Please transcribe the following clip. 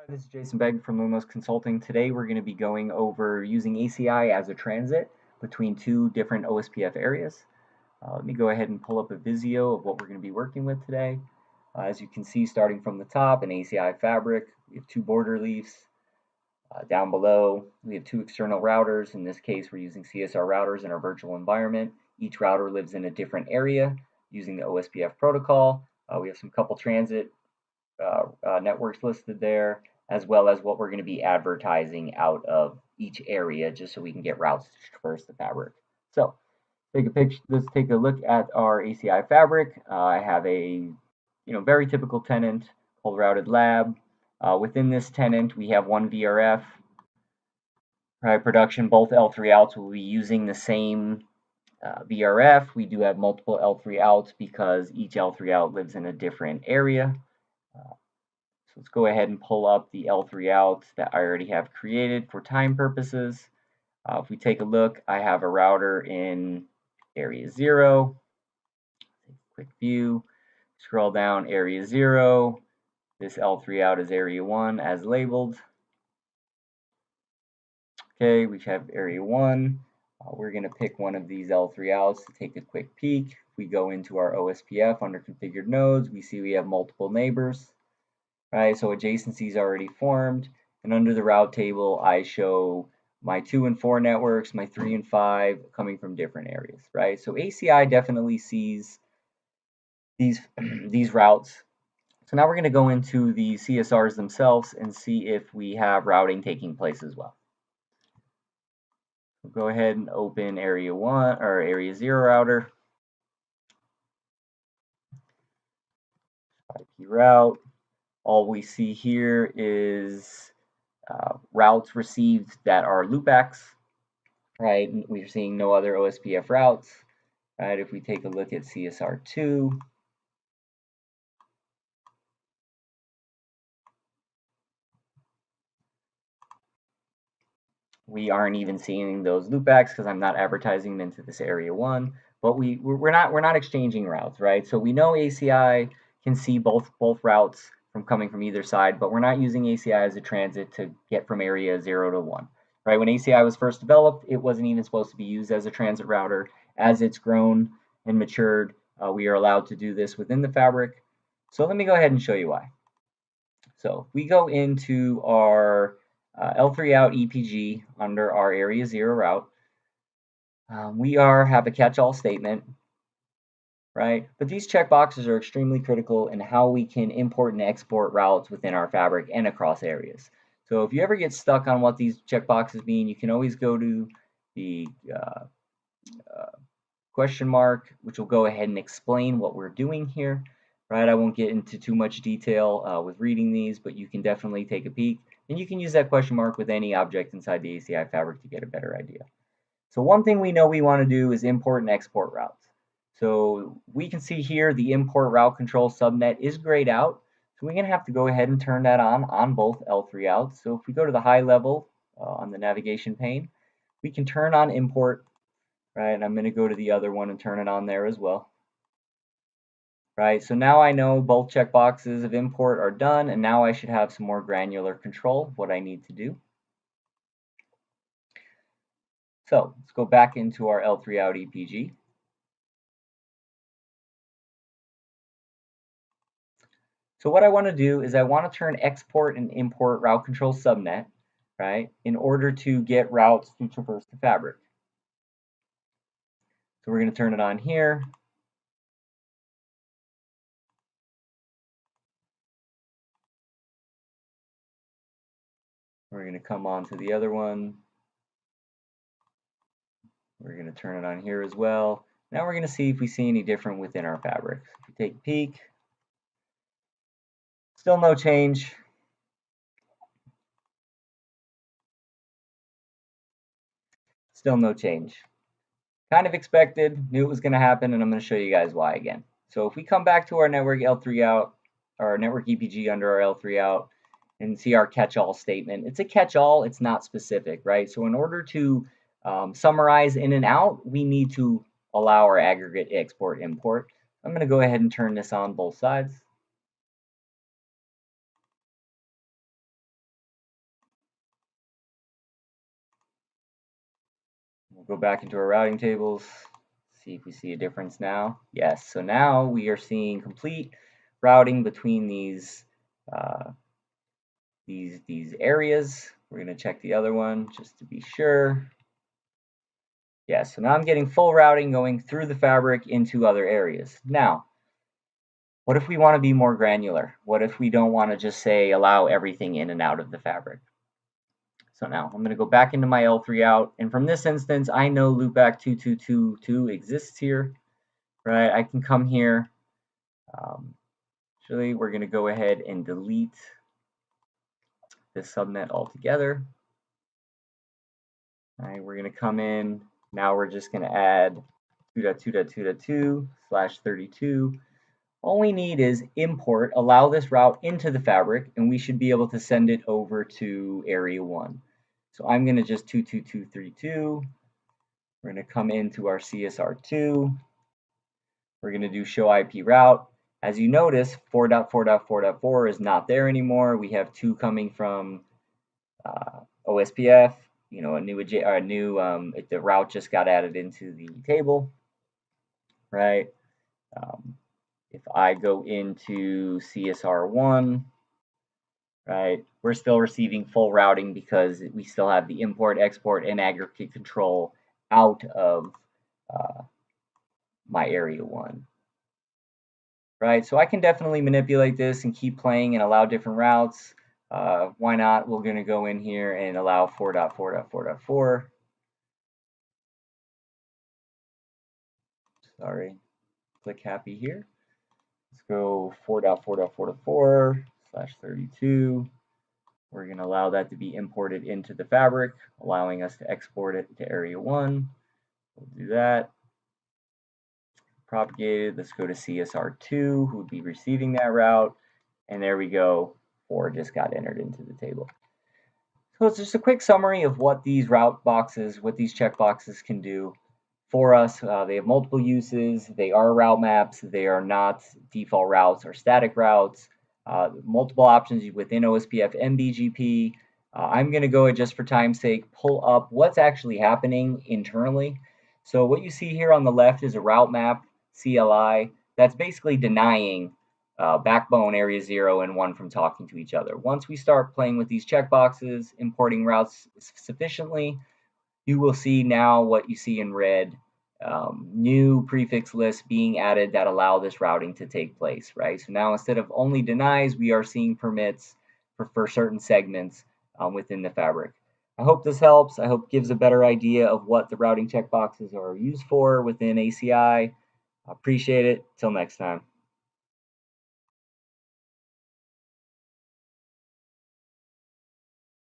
This is Jason Begg from Lumos Consulting. Today we're going to be going over using ACI as a transit between two different OSPF areas. Let me go ahead and pull up a Visio of what we're going to be working with today. As you can see, starting from the top, in ACI Fabric, we have two border leafs. Down below, we have two external routers. In this case, we're using CSR routers in our virtual environment. Each router lives in a different area using the OSPF protocol. We have some couple transit networks listed there, as well as what we're going to be advertising out of each area, just so we can get routes to traverse the fabric. So let's take a look at our ACI fabric. I have a very typical tenant called Routed Lab. Within this tenant, we have one VRF. Production, both L3 outs will be using the same VRF. We do have multiple L3 outs because each L3 out lives in a different area. So let's go ahead and pull up the L3 outs that I already have created for time purposes. If we take a look, I have a router in area 0. Quick view. Scroll down, area 0. This L3 out is area 1 as labeled. Okay, we have area 1. We're going to pick one of these L3 outs to take a quick peek. If we go into our OSPF under configured nodes, we see we have multiple neighbors. Right, so adjacency is already formed, and under the route table, I show my 2 and 4 networks, my 3 and 5 coming from different areas. Right, so ACI definitely sees these these routes. So now we're going to go into the CSRs themselves and see if we have routing taking place as well. We'll go ahead and open area 1 or area 0 router. IP route. All we see here is routes received that are loopbacks, right? We're seeing no other OSPF routes, right? If we take a look at CSR2, we aren't even seeing those loopbacks because I'm not advertising them into this area 1. But we're not exchanging routes, right? So we know ACI can see both routes from coming from either side, but we're not using ACI as a transit to get from area 0 to 1. Right? When ACI was first developed, it wasn't even supposed to be used as a transit router. As it's grown and matured, we are allowed to do this within the fabric. So let me go ahead and show you why. So if we go into our L3 out EPG under our area 0 route, we have a catch-all statement, right? But these checkboxes are extremely critical in how we can import and export routes within our fabric and across areas. So if you ever get stuck on what these checkboxes mean, you can always go to the question mark, which will go ahead and explain what we're doing here, right? I won't get into too much detail with reading these, but you can definitely take a peek, and you can use that question mark with any object inside the ACI fabric to get a better idea. So one thing we know we want to do is import and export routes. So we can see here the import route control subnet is grayed out. So we're going to have to go ahead and turn that on both L3 outs. So if we go to the high level on the navigation pane, we can turn on import, right? And I'm going to go to the other one and turn it on there as well. Right, so now I know both checkboxes of import are done, and now I should have some more granular control of what I need to do. So let's go back into our L3 out EPG. So what I want to do is I want to turn export and import route control subnet, right, in order to get routes to traverse the fabric. So we're going to turn it on here. We're going to come on to the other one. We're going to turn it on here as well. Now we're going to see if we see any different within our fabric. So if we take a peek, still no change. Still no change. Kind of expected, knew it was going to happen, and I'm going to show you guys why again. So if we come back to our network L3 out, or network EPG under our L3 out, and see our catch-all statement, it's a catch-all, it's not specific, right? So in order to summarize in and out, we need to allow our aggregate export import. I'm going to go ahead and turn this on both sides. Go back into our routing tables, see if we see a difference now. Yes, so now we are seeing complete routing between these areas. We're going to check the other one just to be sure. Yeah, so now I'm getting full routing going through the fabric into other areas. Now, what if we want to be more granular? What if we don't want to just say allow everything in and out of the fabric? So now I'm going to go back into my L3 out, and from this instance, I know loopback 2222 exists here, right? I can come here. Actually, we're going to go ahead and delete this subnet altogether. All right, we're going to come in. Now we're just going to add 2.2.2.2/32. All we need is import, allow this route into the fabric, and we should be able to send it over to area 1. So I'm going to just 2.2.2.32. We're going to come into our CSR2. We're going to do show IP route. As you notice, 4.4.4.4 is not there anymore. We have 2 coming from OSPF. You know, the route just got added into the table, right? If I go into CSR1, right, we're still receiving full routing because we still have the import, export, and aggregate control out of my area 1. Right, so I can definitely manipulate this and keep playing and allow different routes. Why not? We're going to go in here and allow 4.4.4.4. Sorry, click happy here. Let's go 4.4.4.4/32. We're going to allow that to be imported into the fabric, allowing us to export it to area 1. We'll do that. Propagated. Let's go to CSR2, who would be receiving that route. And there we go. 4 just got entered into the table. So it's just a quick summary of what these route boxes, what these checkboxes can do for us. They have multiple uses. They are route maps. They are not default routes or static routes. Multiple options within OSPF and BGP. I'm going to go ahead, just for time's sake, pull up what's actually happening internally. So what you see here on the left is a route map, CLI, that's basically denying backbone area 0 and 1 from talking to each other. Once we start playing with these checkboxes, importing routes sufficiently, you will see now what you see in red, new prefix lists being added that allow this routing to take place, right? So now instead of only denies, we are seeing permits for certain segments within the fabric. I hope this helps. I hope it gives a better idea of what the routing checkboxes are used for within ACI. I appreciate it. Till next time.